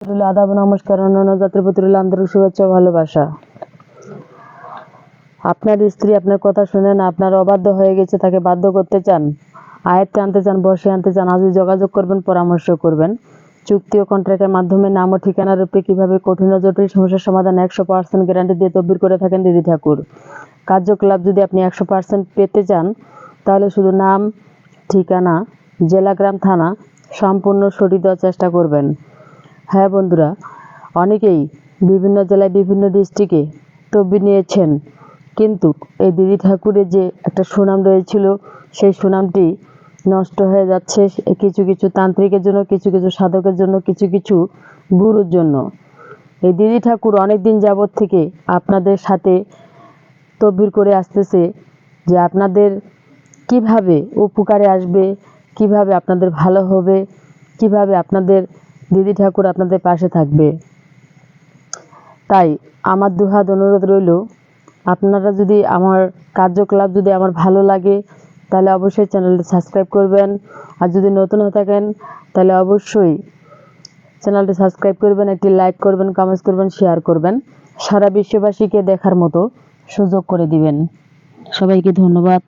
আদাব, নমস্কার, অন্যান্য জাতির প্রতি রইল আন্তরিক শুভেচ্ছা ও ভালোবাসা। আপনার স্ত্রী আপনার কথা শুনে না, আপনার অবাধ্য হয়ে গেছে, তাকে বাধ্য করতে চান, আয়ত্তে আনতে চান, বসে আনতে চান, আজই যোগাযোগ করবেন, পরামর্শ করবেন। চুক্তি ও কন্ট্রাক্টের মাধ্যমে নাম ও ঠিকানার রূপে কিভাবে কঠিন ও জটিল সমস্যার সমাধান 100% গ্যারান্টি দিয়ে তদবির করে থাকেন দিদি ঠাকুর। কার্যকলাপ যদি আপনি 100% পেতে চান, তাহলে শুধু নাম, ঠিকানা, জেলা, গ্রাম, থানা সম্পূর্ণ সঠিক দেওয়ার চেষ্টা করবেন। হ্যাঁ বন্ধুরা, অনেকেই বিভিন্ন জেলায় বিভিন্ন ডিস্ট্রিক্টে তদবির নিয়েছেন, কিন্তু এই দিদি ঠাকুরের যে একটা সুনাম রয়েছিল, সেই সুনামটি নষ্ট হয়ে যাচ্ছে কিছু কিছু তান্ত্রিকের জন্য, কিছু কিছু সাধকের জন্য, কিছু কিছু গুরুর জন্য। এই দিদি ঠাকুর অনেক দিন যাবৎ থেকে আপনাদের সাথে তদবির করে আসতেছে যে আপনাদের কিভাবে উপকারে আসবে, কিভাবে আপনাদের ভালো হবে, কিভাবে আপনাদের দিদি ঠাকুর আপনাদের পাশে থাকবে। তাই আমার দুহাত অনুরোধ রইল, আপনারা যদি আমার কার্যকলাপ যদি আমার ভালো লাগে, তাহলে অবশ্যই চ্যানেলটি সাবস্ক্রাইব করবেন। আর যদি নতুন হয়ে থাকেন, তাহলে অবশ্যই চ্যানেলটি সাবস্ক্রাইব করবেন, একটি লাইক করবেন, কমেন্টস করবেন, শেয়ার করবেন, সারা বিশ্ববাসীকে দেখার মতো সুযোগ করে দিবেন। সবাইকে ধন্যবাদ।